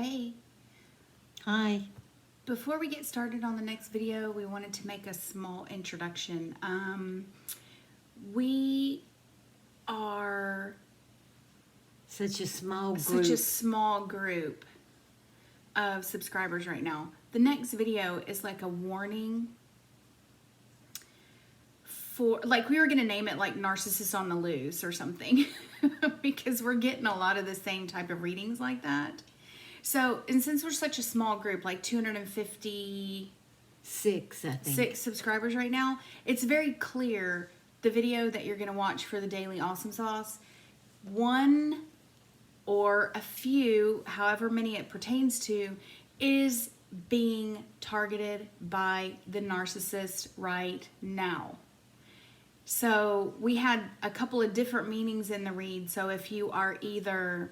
Hey. Hi. Before we get started on the next video, we wanted to make a small introduction. We are Such a small group. such a small group of subscribers right now. The next video is like a warning for, like, we were going to name it like Narcissist on the Loose or something because we're getting a lot of the same type of readings like that. So, and since we're such a small group, like 256 I think. subscribers right now, it's very clear the video that you're going to watch for the Daily Awesome Sauce, one or a few, however many it pertains to, is being targeted by the narcissist right now. So we had a couple of different meanings in the read. So if you are either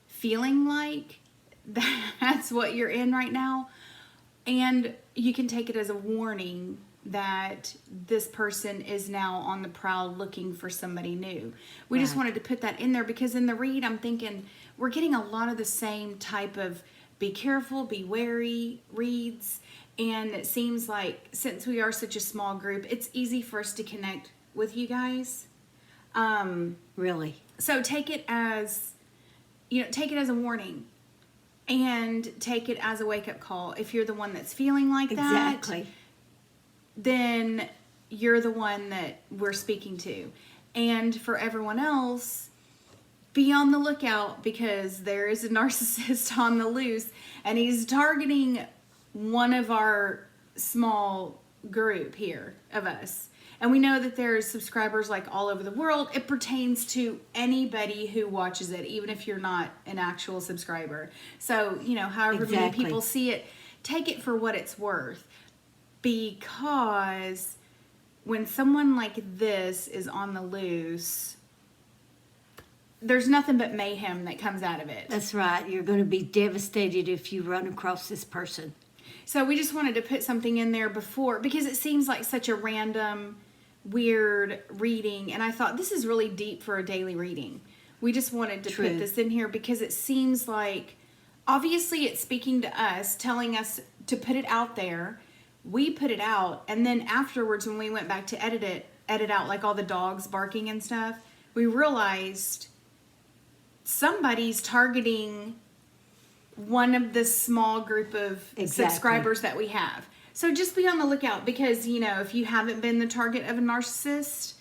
feeling like that's what you're in right now, and you can take it as a warning that this person is now on the prowl looking for somebody new. We just wanted to put that in there because in the read, I'm thinking we're getting a lot of the same type of be careful, be wary reads. And it seems like since we are such a small group, it's easy for us to connect with you guys. Really. So take it as, take it as a warning. And take it as a wake-up call. If you're the one that's feeling like that, Exactly. then you're the one that we're speaking to. And for everyone else, be on the lookout because there is a narcissist on the loose and he's targeting one of our small group here of us. And we know that there's subscribers like all over the world. It pertains to anybody who watches it, even if you're not an actual subscriber. So, however many people see it, take it for what it's worth. Because when someone like this is on the loose, there's nothing but mayhem that comes out of it. That's right. You're going to be devastated if you run across this person. So we just wanted to put something in there before, because it seems like such a random, weird reading. And I thought this is really deep for a daily reading. We just wanted to put this in here because it seems like, obviously it's speaking to us, telling us to put it out there. We put it out, and then afterwards when we went back to edit out like all the dogs barking and stuff, we realized somebody's targeting one of the small group of subscribers that we have. So just be on the lookout because, if you haven't been the target of a narcissist,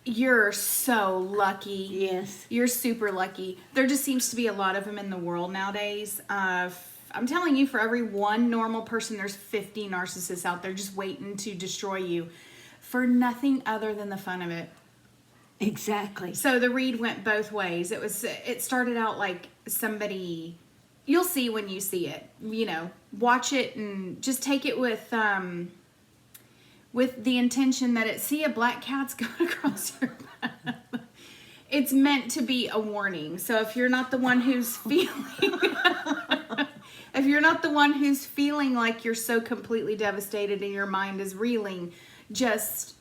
you're so lucky. Yes. You're super lucky. There just seems to be a lot of them in the world nowadays. I'm telling you, for every one normal person, there's 50 narcissists out there just waiting to destroy you for nothing other than the fun of it. Exactly. So the read went both ways. It started out like somebody, you'll see when you see it, watch it and just take it with the intention that see a black cat's going across your path. It's meant to be a warning. So if you're not the one who's if you're not the one who's feeling like you're so completely devastated and your mind is reeling, just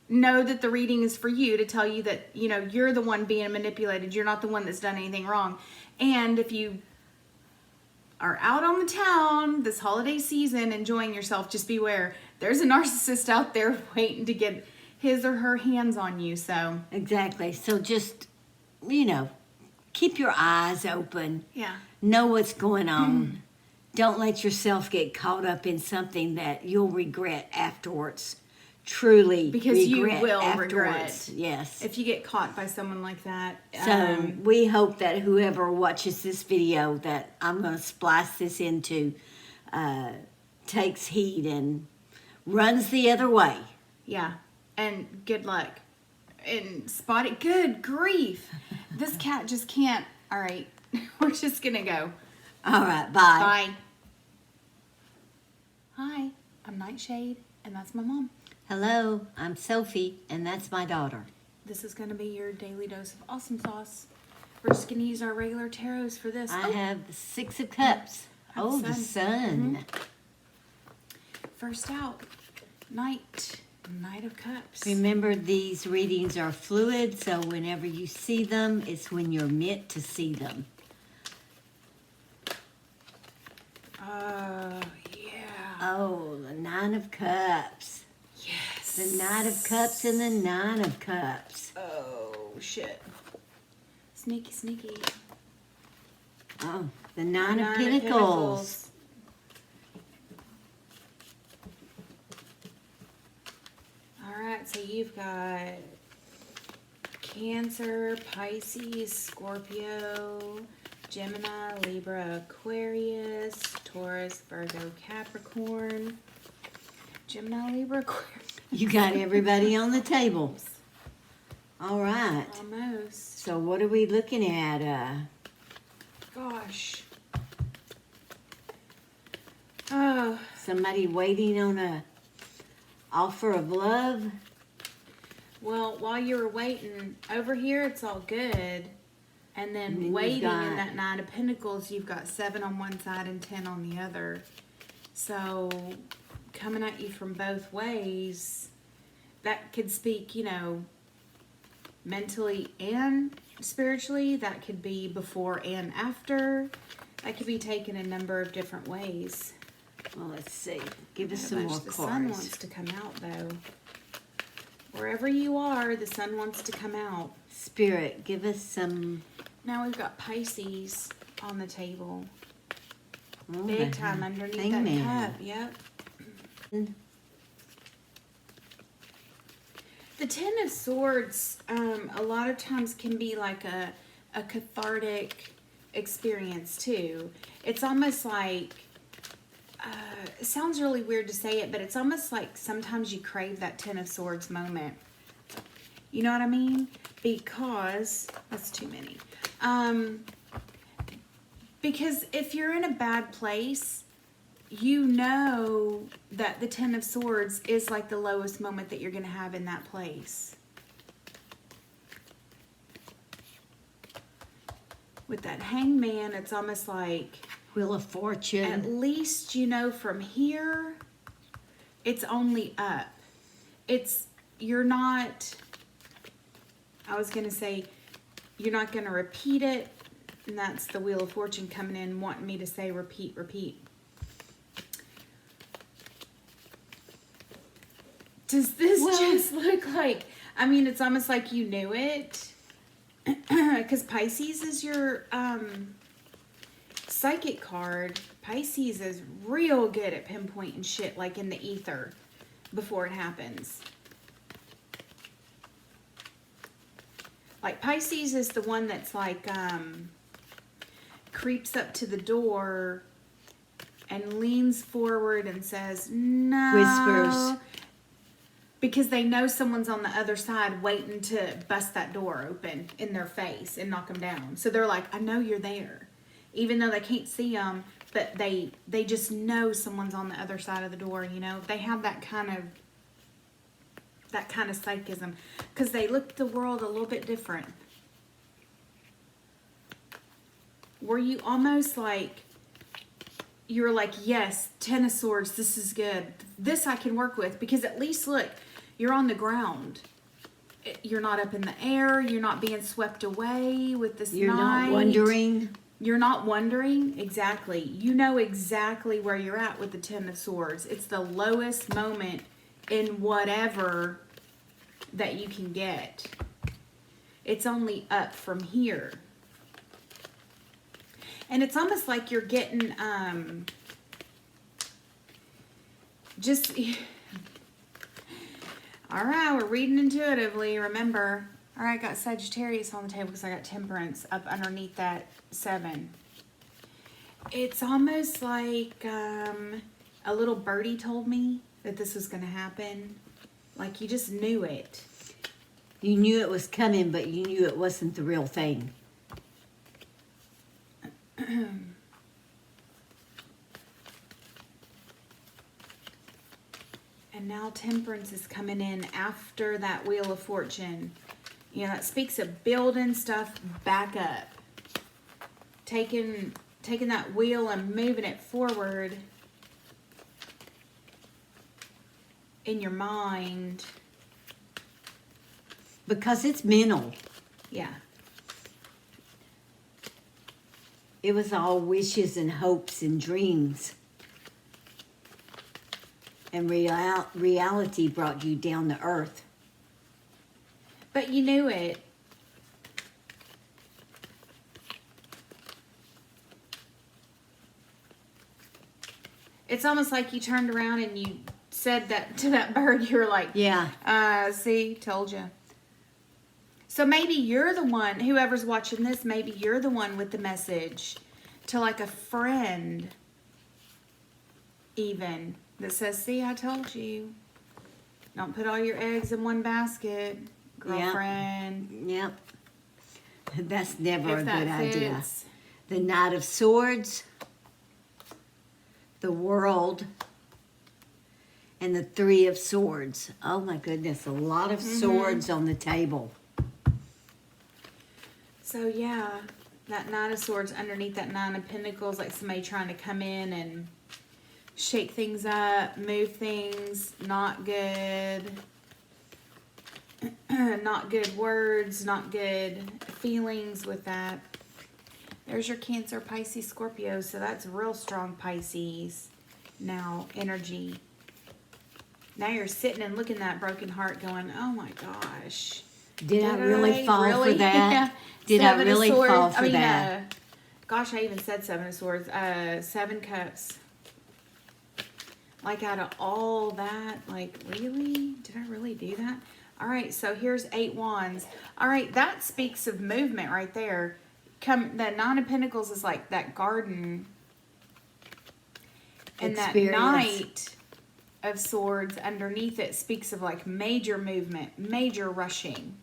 know that the reading is for you to tell you that, you're the one being manipulated. You're not the one that's done anything wrong. And if you are out on the town this holiday season enjoying yourself, just beware. There's a narcissist out there waiting to get his or her hands on you. So exactly. So just, keep your eyes open. Yeah. Know what's going on. Don't let yourself get caught up in something that you'll regret afterwards. Truly, because you will afterwards. regret. Yes. If you get caught by someone like that. So we hope that whoever watches this video that I'm going to splice this into takes heed and runs the other way. Yeah. And good luck. And spot it. Good grief. This cat just can't. All right. We're just going to go. All right. Bye. Bye. Hi. I'm NightShade, and that's my mom. Hello. I'm Sophie, and that's my daughter. This is going to be your daily dose of awesome sauce. We're just going to use our regular tarots for this. I have the 6 of Cups. The sun. First out. Knight of Cups. Remember, these readings are fluid, so whenever you see them, it's when you're meant to see them. Oh, yeah. Oh, the Nine of Cups. Yes. The Knight of Cups and the Nine of Cups. Oh, shit. Sneaky, sneaky. Oh, the Nine of Nine Pentacles. All right, so you've got Cancer, Pisces, Scorpio, Gemini, Libra, Aquarius, Taurus, Virgo, Capricorn, Gemini, Libra, Aquarius. You got everybody on the table. All right. Almost. So what are we looking at? Gosh. Oh. Somebody waiting on a offer of love? Well, while you were waiting, over here it's all good. And then you've waiting got- in that Nine of Pentacles, you've got 7 on one side and 10 on the other. So, coming at you from both ways, that could speak, you know, mentally and spiritually. That could be before and after. That could be taken a number of different ways. Well, let's see. Give us How some much more the sun wants cards. to come out, though. Wherever you are, the sun wants to come out. Spirit, give us some... Now we've got Pisces on the table. Oh, Big the time underneath Hangman. that cup. Yep. The Ten of Swords, a lot of times can be like a cathartic experience too. It's almost like, it sounds really weird to say it, but it's almost like sometimes you crave that Ten of Swords moment. You know what I mean? Because, that's too many. Because if you're in a bad place, you know that the Ten of Swords is like the lowest moment that you're going to have in that place. With that Hangman, it's almost like, Wheel of Fortune. at least you know from here, it's only up. You're not, I was going to say, you're not going to repeat it. And that's the Wheel of Fortune coming in, wanting me to say repeat, repeat. Does this just look like, I mean, it's almost like you knew it. Because Pisces is your psychic card. Pisces is real good at pinpointing shit like in the ether before it happens. Like Pisces is the one that's like creeps up to the door and leans forward and says no. Whispers. Because they know someone's on the other side waiting to bust that door open in their face and knock them down. So they're like, I know you're there. Even though they can't see them, but they just know someone's on the other side of the door, you know. They have that kind of psychism. Because they look at the world a little bit different. Were you almost like, you were like, yes, Ten of Swords, this is good. This I can work with. Because at least, look, you're on the ground. You're not up in the air. You're not being swept away with this You're night. not wondering. You're not wondering. Exactly. You know exactly where you're at with the Ten of Swords. It's the lowest moment in whatever that you can get. It's only up from here. And it's almost like you're getting, just, all right, we're reading intuitively, remember. All right, I got Sagittarius on the table because I got Temperance up underneath that 7. It's almost like a little birdie told me that this was going to happen. Like you just knew it. You knew it was coming, but you knew it wasn't the real thing. And now Temperance is coming in after that Wheel of Fortune. You know, that speaks of building stuff back up. Taking that wheel and moving it forward in your mind. Because it's mental. Yeah. It was all wishes and hopes and dreams. And reality brought you down to earth. But you knew it. It's almost like you turned around and you said that to that bird. You were like, yeah. See, told you. So maybe you're the one, whoever's watching this, maybe you're the one with the message to like a friend even that says, see, I told you. Don't put all your eggs in one basket, girlfriend. Yep. That's never If a that good idea. fits. The Knight of Swords, the World, and the Three of Swords. Oh my goodness, a lot of swords on the table. So yeah, that Nine of Swords underneath that Nine of Pentacles, like somebody trying to come in and shake things up, move things, not good. Not good words, not good feelings with that. There's your Cancer, Pisces, Scorpio. So that's real strong Pisces now energy. Now you're sitting and looking at that broken heart going, oh my gosh. Did I really fall really? for that? Yeah. Did Seven I of really Swords. fall for that? Gosh, I even said Seven of Swords. 7 Cups. Like out of all that, like really? Did I really do that? All right, so here's 8 Wands. All right, that speaks of movement right there. The Nine of Pentacles is like that garden. And that Knight of Swords underneath it speaks of like major movement, major rushing.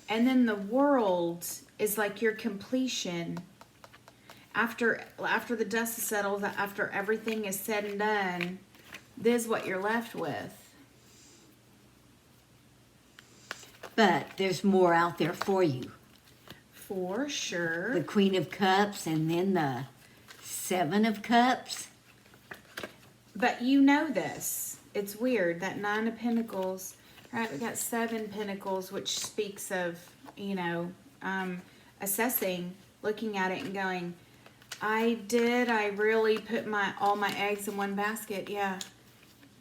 And then the World is like your completion. After the dust is settled, after everything is said and done, this is what you're left with. But there's more out there for you. For sure. The Queen of Cups and then the 7 of Cups. But you know this. It's weird. That 9 of Pentacles. All right, we got 7 Pentacles, which speaks of, you know, assessing, looking at it and going, I really put all my eggs in one basket? Yeah.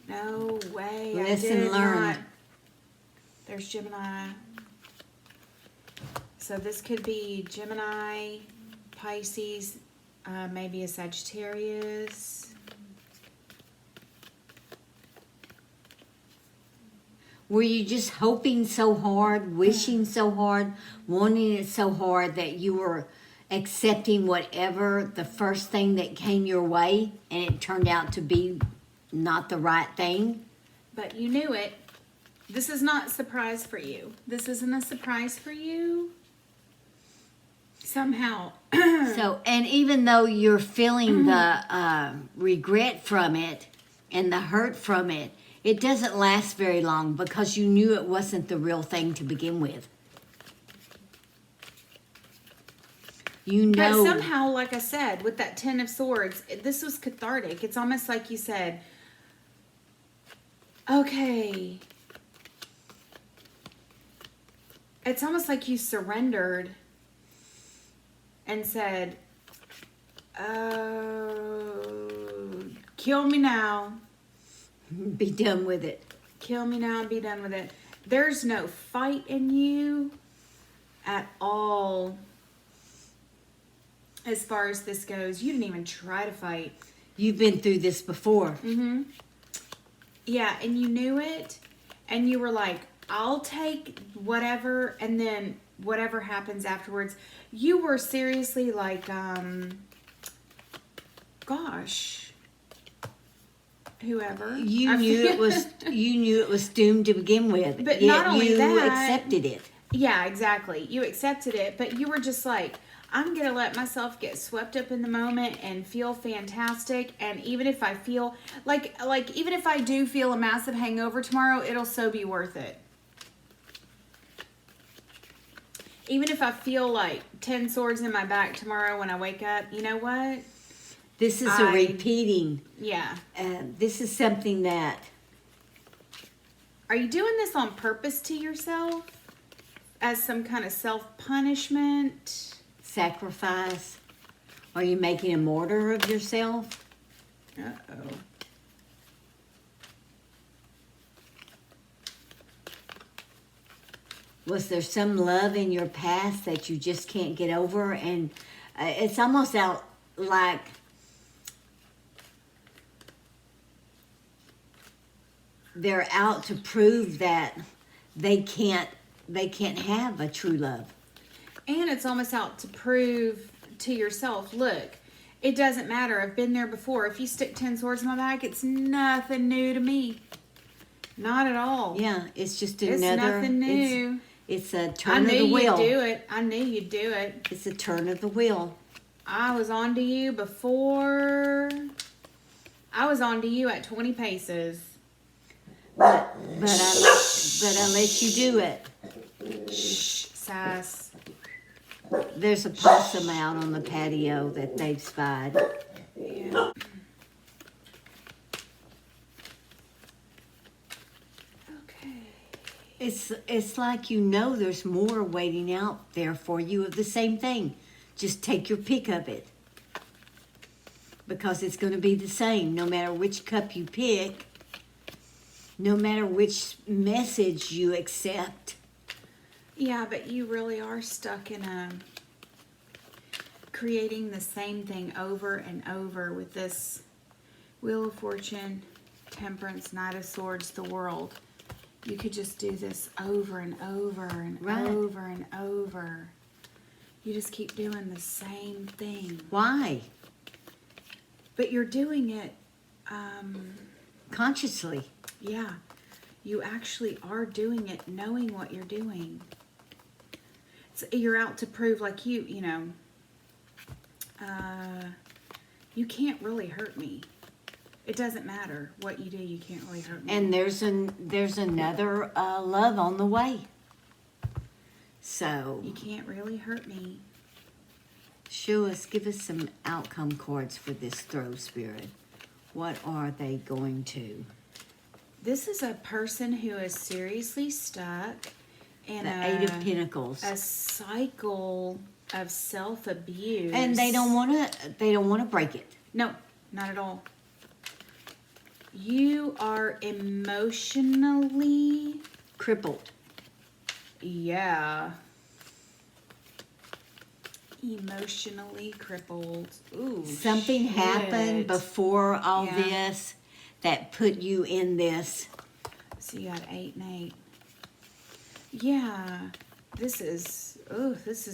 No way. Lesson learned. Not. There's Gemini. So this could be Gemini, Pisces, maybe a Sagittarius. Were you just hoping so hard, wishing so hard, wanting it so hard that you were accepting whatever the first thing that came your way and it turned out to be not the right thing? But you knew it. This is not a surprise for you. This isn't a surprise for you. Somehow. So, and even though you're feeling the regret from it and the hurt from it, it doesn't last very long because you knew it wasn't the real thing to begin with. You know. But somehow, like I said, with that 10 of Swords, this was cathartic. It's almost like you said, okay. It's almost like you surrendered and said, oh, kill me now. Be done with it. Kill me now and be done with it. There's no fight in you at all as far as this goes. You didn't even try to fight. You've been through this before. Mm-hmm. Yeah, and you knew it. And you were like, I'll take whatever, and then whatever happens afterwards. You were seriously like, gosh, whoever. You knew it was doomed to begin with. But yet not only you that, accepted it. Yeah, exactly. You accepted it, but you were just like, I'm going to let myself get swept up in the moment and feel fantastic. And even if I feel like even if I do feel a massive hangover tomorrow, it'll so be worth it. Even if I feel like 10 swords in my back tomorrow when I wake up, you know what? This is a repeating. Yeah. This is something that... Are you doing this on purpose to yourself? as some kind of self-punishment. Sacrifice. Are you making a martyr of yourself? Uh-oh. Was there some love in your past that you just can't get over? And it's almost out like they're out to prove that they can't have a true love. And it's almost out to prove to yourself, look, it doesn't matter. I've been there before. If you stick 10 swords in my back, it's nothing new to me. Not at all. Yeah, it's just It's another. nothing new. It's a I turn knew of the wheel. you'd do it. I knew you'd do it. It's a turn of the wheel. I was on to you before. I was on to you at 20 paces. But I let you do it. Shh, sass. There's a possum out on the patio that they've spied. Yeah. Okay. It's like you know there's more waiting out there for you of the same thing. Just take your pick of it. Because it's going to be the same no matter which cup you pick, no matter which message you accept. Yeah, but you really are stuck in creating the same thing over and over with this Wheel of Fortune, Temperance, Knight of Swords, the World. You could just do this over and over and Right. over and over. You just keep doing the same thing. Why? But you're doing it, Consciously. yeah. You actually are doing it knowing what you're doing. You're out to prove, like, you know, you can't really hurt me. It doesn't matter what you do, you can't really hurt me. And there's another love on the way. So You can't really hurt me. give us some outcome cards for this throw spirit. What are they going to? This is a person who is seriously stuck in The Eight of Pentacles. a cycle of self-abuse. And they don't want to break it. No, not at all. You are emotionally, Crippled. yeah, emotionally crippled. Ooh, Something happened shit. before all Yeah. this that put you in this. So you got 8 and 8. Yeah, this is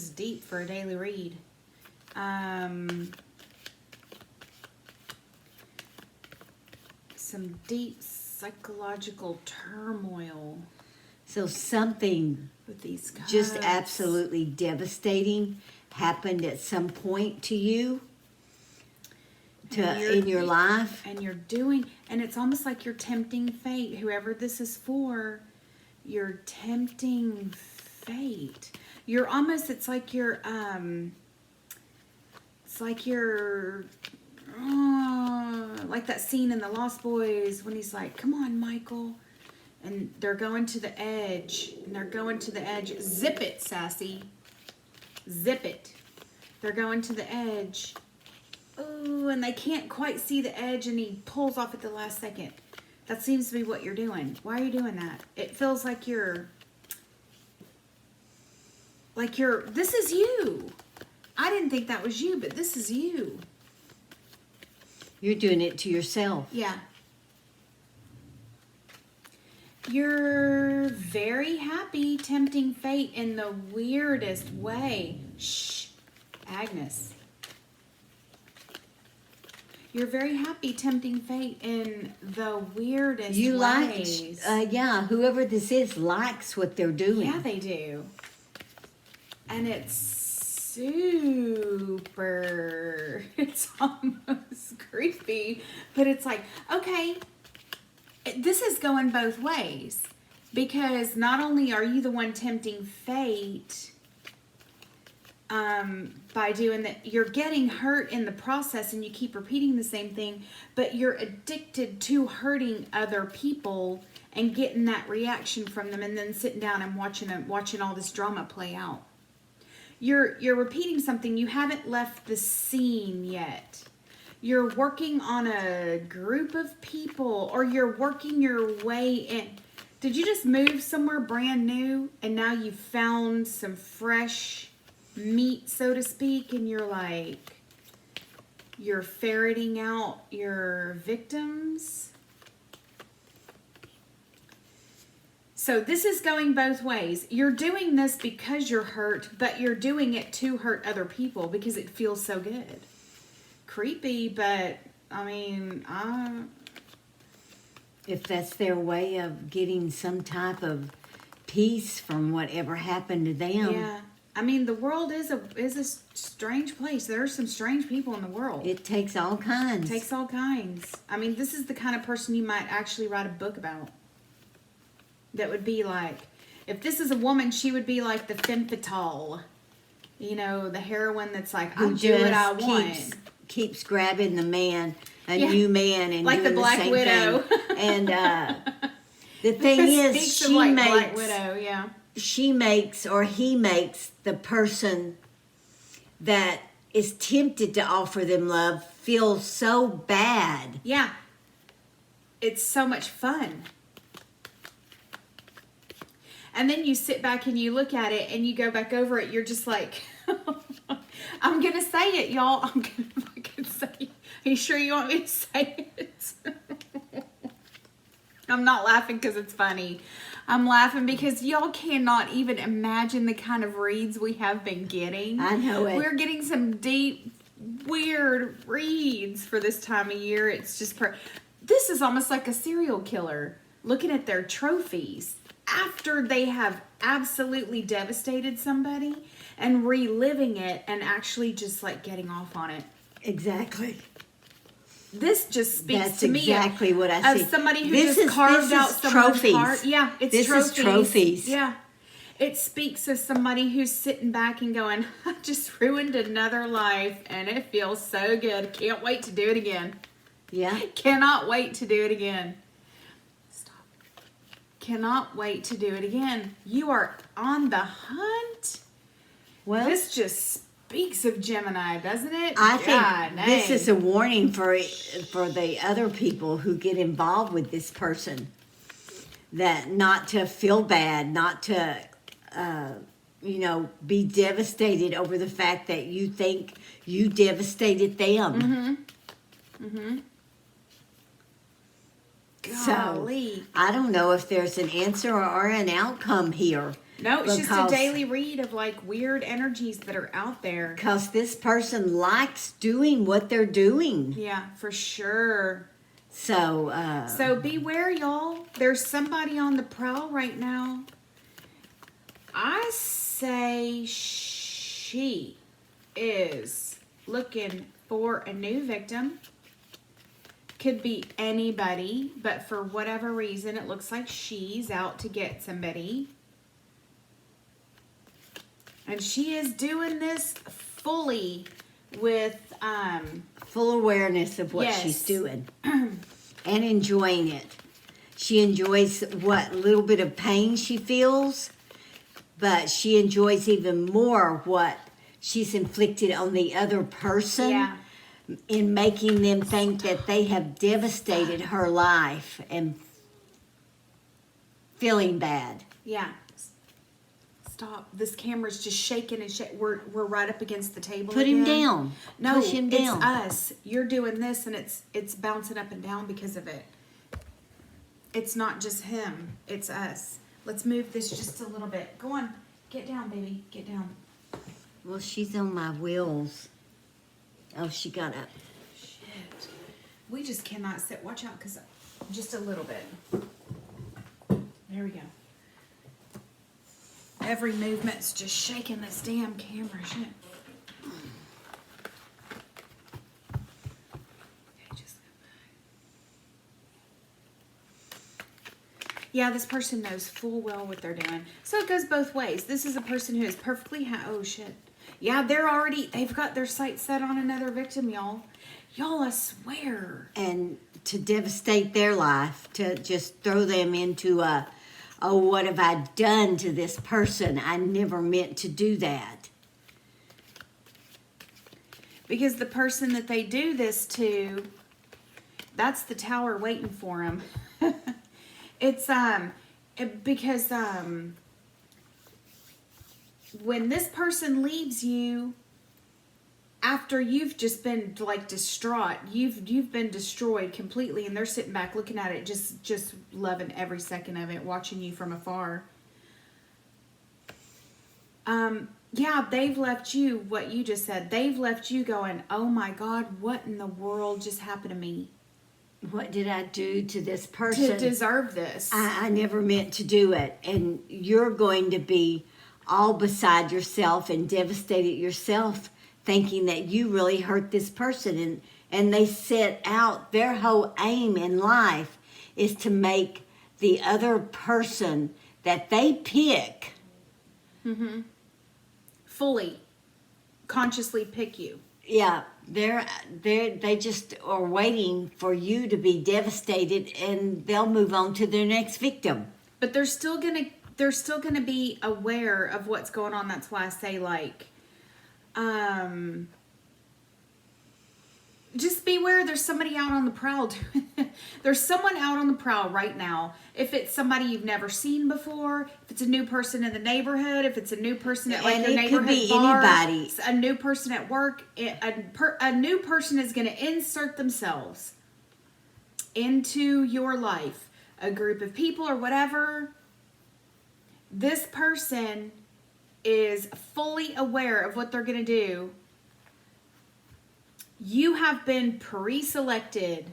deep for a daily read. Some deep psychological turmoil So something with these cards. just absolutely devastating happened at some point to you, And you're- in your life. And you're doing, and it's almost like you're tempting fate. Whoever this is for, you're tempting fate. You're almost, it's like you're like that scene in The Lost Boys when he's like, come on, Michael. And they're going to the edge. Zip it, sassy. Zip it. They're going to the edge. Ooh, and they can't quite see the edge, and he pulls off at the last second. That seems to be what you're doing. Why are you doing that? It feels like this is you. I didn't think that was you, but this is you. You're doing it to yourself. Yeah. You're very happy tempting fate in the weirdest way. Shh, Agnes. You're very happy tempting fate in the weirdest You ways. whoever this is likes what they're doing. Yeah, they do. And it's super, it's almost creepy, but it's like, okay, this is going both ways, because not only are you the one tempting fate by doing that, you're getting hurt in the process and you keep repeating the same thing, but you're addicted to hurting other people and getting that reaction from them, and then sitting down and watching all this drama play out. You're repeating something. You haven't left the scene yet. You're working on a group of people, or you're working your way in. Did you just move somewhere brand new and now you found some fresh meat, so to speak, and you're ferreting out your victims? So this is going both ways. You're doing this because you're hurt, but you're doing it to hurt other people because it feels so good. Creepy, but I mean, If that's their way of getting some type of peace from whatever happened to them. yeah. I mean, the world is a strange place. There are some strange people in the world. It takes all kinds. It takes all kinds. I mean, this is the kind of person you might actually write a book about. That would be like, if this is a woman, she would be like the femme fatale. You know, the heroine that's like, I'll do what I want. Keeps grabbing the man, Yeah. new man, and Like doing the Black same Widow. thing. And the thing is, Speaks of like Black Widow, yeah. she makes, or he makes, the person that is tempted to offer them love feel so bad. Yeah. It's so much fun. And then you sit back and you look at it and you go back over it. You're just like, I'm going to say it, y'all. I'm going to fucking say it. Are you sure you want me to say it? I'm not laughing because it's funny. I'm laughing because y'all cannot even imagine the kind of reads we have been getting. I know it. We're getting some deep, weird reads for this time of year. It's just, this is almost like a serial killer looking at their trophies after they have absolutely devastated somebody and reliving it and actually just like getting off on it. Exactly. This just speaks That's to me exactly what I of see. somebody who just carved out someone's trophies. heart. Yeah, it's this trophies. Is trophies. Yeah. It speaks of somebody who's sitting back and going, I just ruined another life and it feels so good. Can't wait to do it again. Yeah. Cannot wait to do it again. Stop. Cannot wait to do it again. You are on the hunt. Well, This just speaks of Gemini, doesn't it? I God, think this dang. is a warning for the other people who get involved with this person, that not to feel bad, not to be devastated over the fact that you think you devastated them. Golly. So I don't know if there's an answer or an outcome here. No, it's just a daily read of like weird energies that are out there. Because this person likes doing what they're doing. Yeah, for sure. So, So beware, y'all. There's somebody on the prowl right now. I say she is looking for a new victim. Could be anybody, but for whatever reason, it looks like she's out to get somebody. And she is doing this fully with full awareness of what Yes. she's doing and enjoying it. She enjoys what little bit of pain she feels, but she enjoys even more what she's inflicted on the other person. Yeah. In making them think that they have devastated her life and feeling bad. Yeah. Stop. This camera's just shaking and we're right up against the table. Put again. him down. No, Push him down. It's us. You're doing this and it's bouncing up and down because of it. It's not just him. It's us. Let's move this just a little bit. Go on. Get down, baby. Get down. Well, she's on my wheels. Oh, she got up. Shit. We just cannot sit. Watch out, because just a little bit. There we go. Every movement's just shaking this damn camera. Shit. Okay, just go back. Yeah, this person knows full well what they're doing. So it goes both ways. This is a person who is perfectly oh shit. Yeah, they've got their sights set on another victim, y'all. Y'all, I swear. And to devastate their life, to just throw them into a, oh, what have I done to this person? I never meant to do that. Because the person that they do this to, that's the tower waiting for them. It's because when this person leaves you after you've just been like distraught, you've been destroyed completely, and they're sitting back looking at it, just loving every second of it, watching you from afar. Yeah, they've left you, what you just said, they've left you going, oh my God, what in the world just happened to me? What did I do to this person? To deserve this. I never meant to do it. And you're going to be all beside yourself and devastated yourself, thinking that you really hurt this person. And they set out, their whole aim in life is to make the other person that they pick fully, consciously pick you. Yeah, they just are waiting for you to be devastated, and they'll move on to their next victim. But they're still gonna be aware of what's going on. That's why I say, like, just beware. There's somebody out on the prowl. There's someone out on the prowl right now. If it's somebody you've never seen before, if it's a new person in the neighborhood, if it's a new person at like And your it neighborhood could be bar, anybody. a new person at work, a new person is going to insert themselves into your life, a group of people or whatever. This person is fully aware of what they're going to do. You have been pre-selected.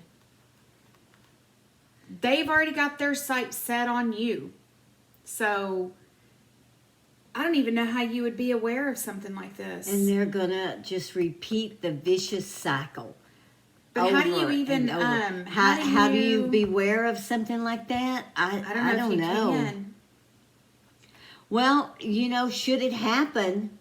They've already got their sights set on you. So I don't even know how you would be aware of something like this. And they're going to just repeat the vicious cycle. But how do you over even and over. How do you beware of something like that? I don't know. Can. Well, should it happen,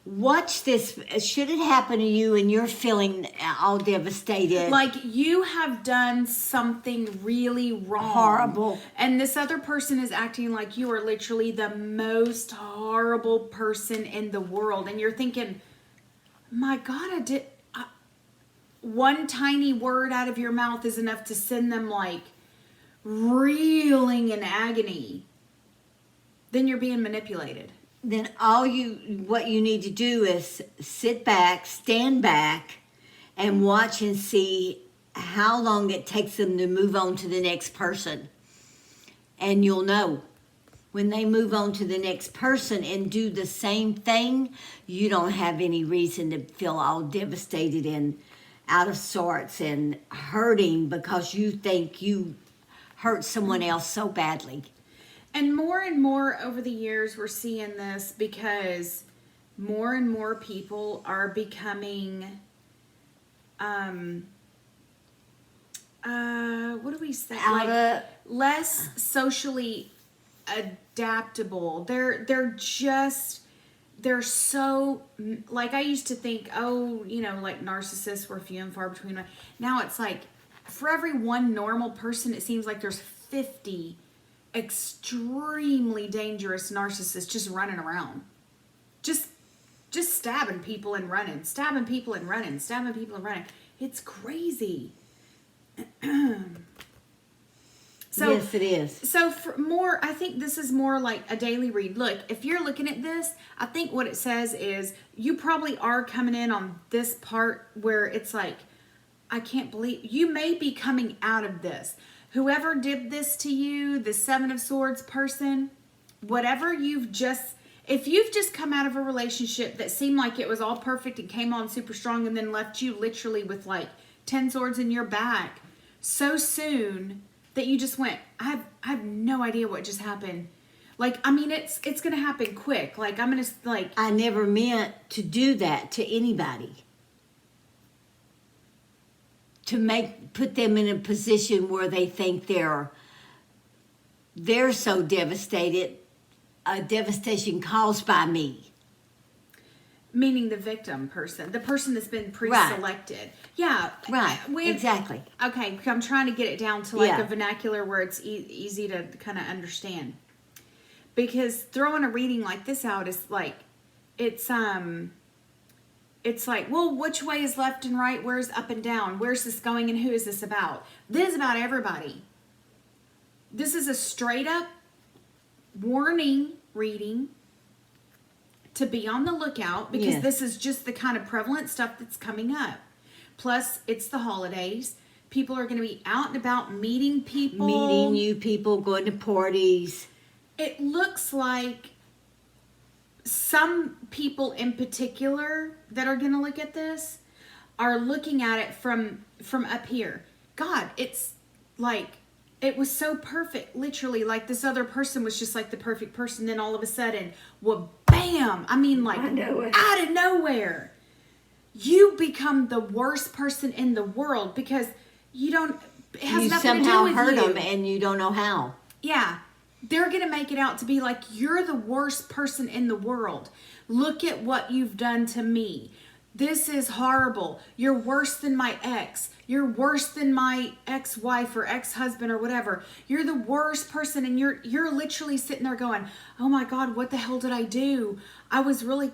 watch this. Should it happen to you and you're feeling all devastated, Like you have done something really wrong. horrible, And this other person is acting like you are literally the most horrible person in the world. And you're thinking, my God, one tiny word out of your mouth is enough to send them like reeling in agony. Then you're being manipulated. then what you need to do is sit back, stand back, and watch and see how long it takes them to move on to the next person. And you'll know. When they move on to the next person and do the same thing, you don't have any reason to feel all devastated and out of sorts and hurting because you think you hurt someone else so badly. And more over the years, we're seeing this because more and more people are becoming, what do we say? Less socially adaptable. They're so, like I used to think, like narcissists were few and far between. Now it's like, for every one normal person, it seems like there's 50 extremely dangerous narcissists just running around. Just stabbing people and running. It's crazy. So, yes, it is. So I think this is more like a daily read. Look, if you're looking at this, I think what it says is you probably are coming in on this part where it's like, I can't believe, you may be coming out of this. Whoever did this to you, the Seven of Swords person, whatever if you've just come out of a relationship that seemed like it was all perfect and came on super strong and then left you literally with like 10 swords in your back so soon that you just went, I have no idea what just happened. Like, I mean, it's going to happen quick. Like, I'm going to, like... I never meant to do that to anybody. To put them in a position where they think they're so devastated, a devastation caused by me. Meaning the victim person, the person that's been pre-selected. Yeah. Right. Exactly. Okay, I'm trying to get it down to like Yeah. a vernacular where it's easy to kind of understand. Because throwing a reading like this out is like, it's like, well, which way is left and right? Where's up and down? Where's this going and who is this about? This is about everybody. This is a straight up warning reading to be on the lookout, because this is just the kind of prevalent stuff that's coming up. Plus, it's the holidays. People are going to be out and about meeting people. Meeting new people, going to parties. It looks like some people in particular that are going to look at this are looking at it from up here. God, it's like, it was so perfect. Literally, like this other person was just like the perfect person. Then all of a sudden, well, bam! I mean, like out of nowhere, you become the worst person in the world because you don't. It has You nothing to do somehow with hurt you. them and you don't know how. Yeah, they're gonna make it out to be like you're the worst person in the world. Look at what you've done to me. This is horrible. You're worse than my ex. You're worse than my ex-wife or ex-husband or whatever. You're the worst person, and you're literally sitting there going, "Oh my God, what the hell did I do? I was really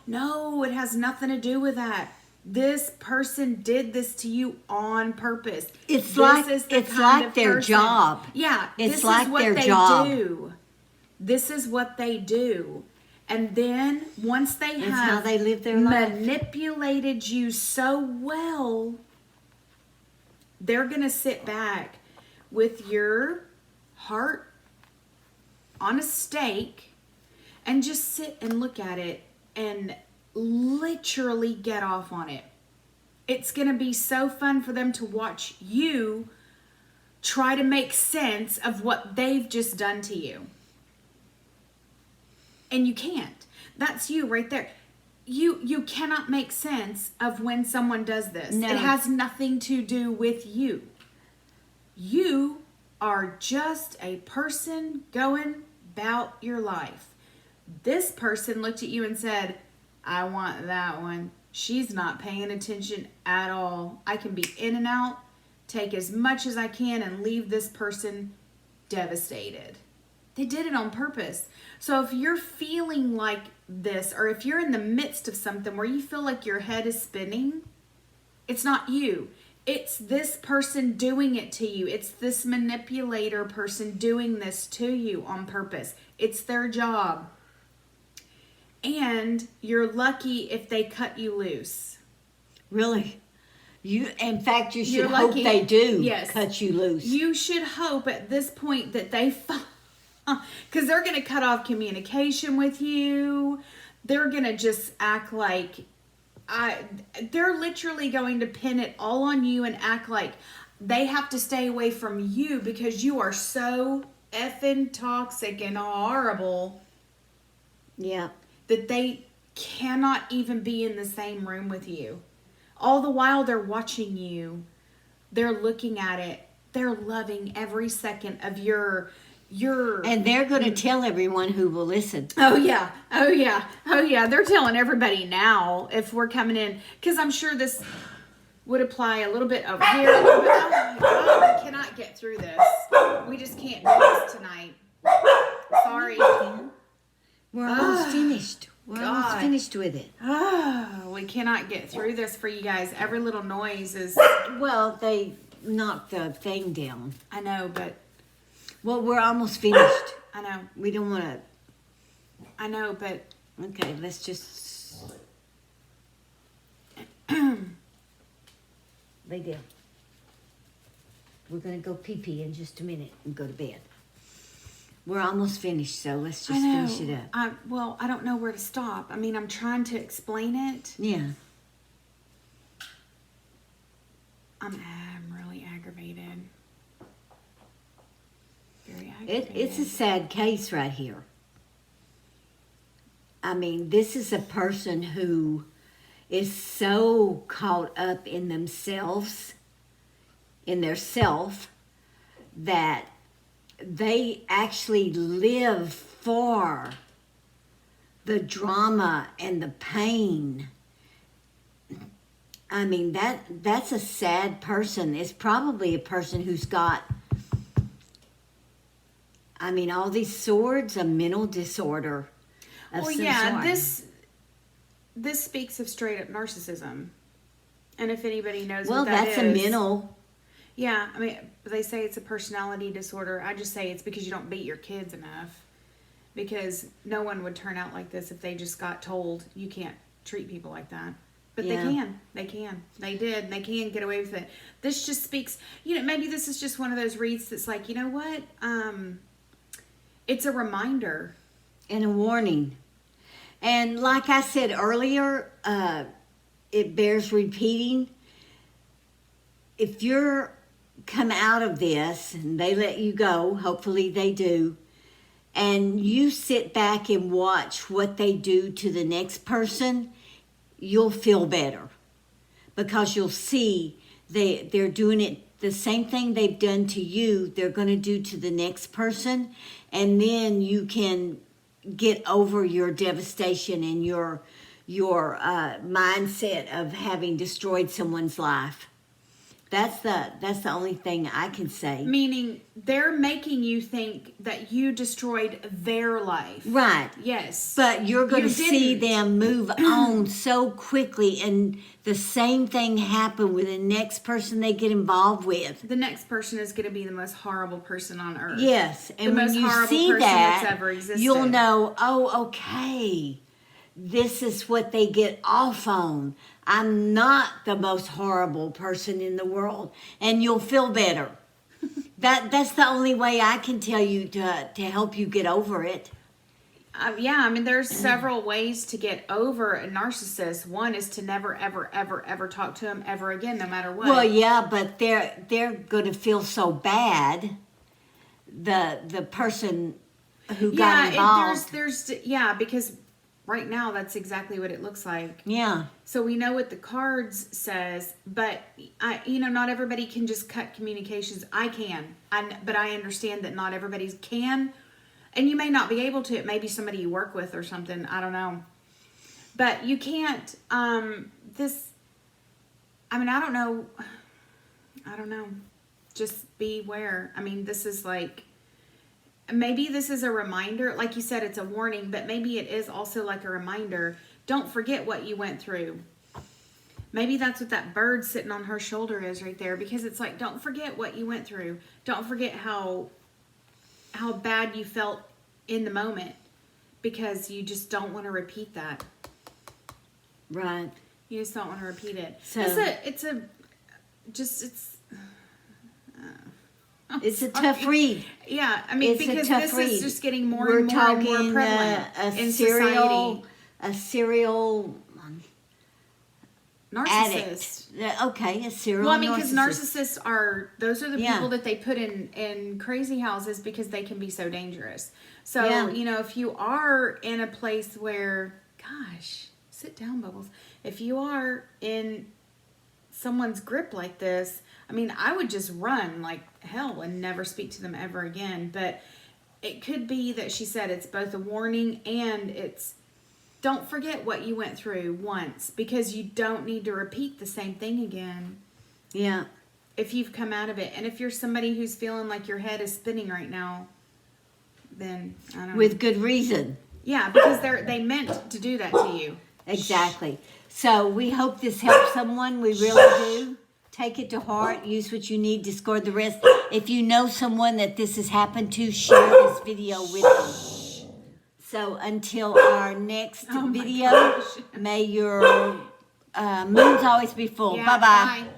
No, it has nothing to do with that. This person did this to you on purpose. It's This like is the it's kind like of their person- job. Yeah, It's this like is what their they job. do. This is what they do. And then once they It's have how they live their life. manipulated you so well, they're going to sit back with your heart on a stake and just sit and look at it and literally get off on it. It's going to be so fun for them to watch you try to make sense of what they've just done to you. And you can't. That's you right there. You cannot make sense of when someone does this. No. It has nothing to do with you. You are just a person going about your life. This person looked at you and said, I want that one. She's not paying attention at all. I can be in and out, take as much as I can, and leave this person devastated. They did it on purpose. So if you're feeling like this, or if you're in the midst of something where you feel like your head is spinning, it's not you. It's this person doing it to you. It's this manipulator person doing this to you on purpose. It's their job. And you're lucky if they cut you loose. Really? In fact, you should You're hope lucky. they do Yes. cut you loose. You should hope at this point that they, because they're going to cut off communication with you. They're going to just act like, they're literally going to pin it all on you and act like they have to stay away from you because you are so effing toxic and horrible. Yeah. That they cannot even be in the same room with you. All the while they're watching you, they're looking at it, they're loving every second of your And they're going to tell everyone who will listen. Oh yeah. They're telling everybody now if we're coming in, because I'm sure this would apply a little bit over here. A little bit. Oh my God, we cannot get through this. We just can't do this tonight. Sorry. We're almost finished. We're almost God. finished with it. Oh, we cannot get through this for you guys. Every little noise is, Well, they knocked the thing down. I know, but Well, we're almost finished. I know, We don't want to. but Okay, let's just lay down. We're going to go pee-pee in just a minute and go to bed. We're almost finished, so let's just finish it up. I don't know where to stop. I mean, I'm trying to explain it. Yeah. I'm really aggravated. Very aggravated. It's a sad case right here. I mean, this is a person who is so caught up in themselves, in their self, that they actually live for the drama and the pain. I mean, that's a sad person. It's probably a person who's got, I mean, all these swords, a mental disorder of Well, some yeah, sort. this speaks of straight up narcissism. And if anybody knows Well, what that that's is, a mental. yeah, I mean, they say it's a personality disorder. I just say it's because you don't beat your kids enough. Because no one would turn out like this if they just got told you can't treat people like that. But Yeah. they can. They did. They can get away with it. This just speaks, maybe this is just one of those reads that's like, you know what? It's a reminder. And a warning. And like I said earlier, it bears repeating. If you're come out of this and they let you go, hopefully they do, and you sit back and watch what they do to the next person, you'll feel better. Because you'll see they're doing it, the same thing they've done to you, they're going to do to the next person. And then you can get over your devastation and your mindset of having destroyed someone's life. That's the only thing I can say. Meaning they're making you think that you destroyed their life. Right. Yes. But you're going You to see didn't. them move on so quickly, and the same thing happen with the next person they get involved with. The next person is going to be the most horrible person on earth. Yes, and when most you horrible see person that, that's ever existed. you'll know, oh, okay, this is what they get off on. I'm not the most horrible person in the world, and you'll feel better. That's the only way I can tell you to help you get over it. Yeah, I mean, there's several ways to get over a narcissist. One is to never, ever, ever, ever talk to him ever again, no matter what. Well, yeah, but they're going to feel so bad. The person who got involved. Yeah, because right now that's exactly what it looks like. Yeah. So we know what the cards says, but not everybody can just cut communications. I can, but I understand that not everybody can, and you may not be able to. It may be somebody you work with or something. I don't know, but you can't. I don't know. I don't know. Just beware. I mean, this is like. Maybe this is a reminder. Like you said, it's a warning, but maybe it is also like a reminder. Don't forget what you went through. Maybe that's what that bird sitting on her shoulder is right there, because it's like, don't forget what you went through. Don't forget how bad you felt in the moment, because you just don't want to repeat that. Right. You just don't want to repeat it. So It's a tough read. Yeah, I mean, It's a because tough this read. is just getting more We're and more and more talking, prevalent in society. A serial Narcissist. addict. Okay, a serial Well, I mean, because narcissist. those are the Yeah. people that they put in crazy houses because they can be so dangerous. So, Yeah. if you are in a place where, gosh, sit down, Bubbles. If you are in someone's grip like this, I mean, I would just run like hell and never speak to them ever again. But it could be that she said it's both a warning and it's don't forget what you went through once, because you don't need to repeat the same thing again. Yeah. If you've come out of it. And if you're somebody who's feeling like your head is spinning right now, then I don't know. With good reason. Yeah, because they meant to do that to you. Exactly. So we hope this helps someone. We really do. Take it to heart. Use what you need. Discard the rest. If you know someone that this has happened to, share this video with them. So until our next Oh my video, gosh. may your moons always be full. Yeah, Bye-bye. bye.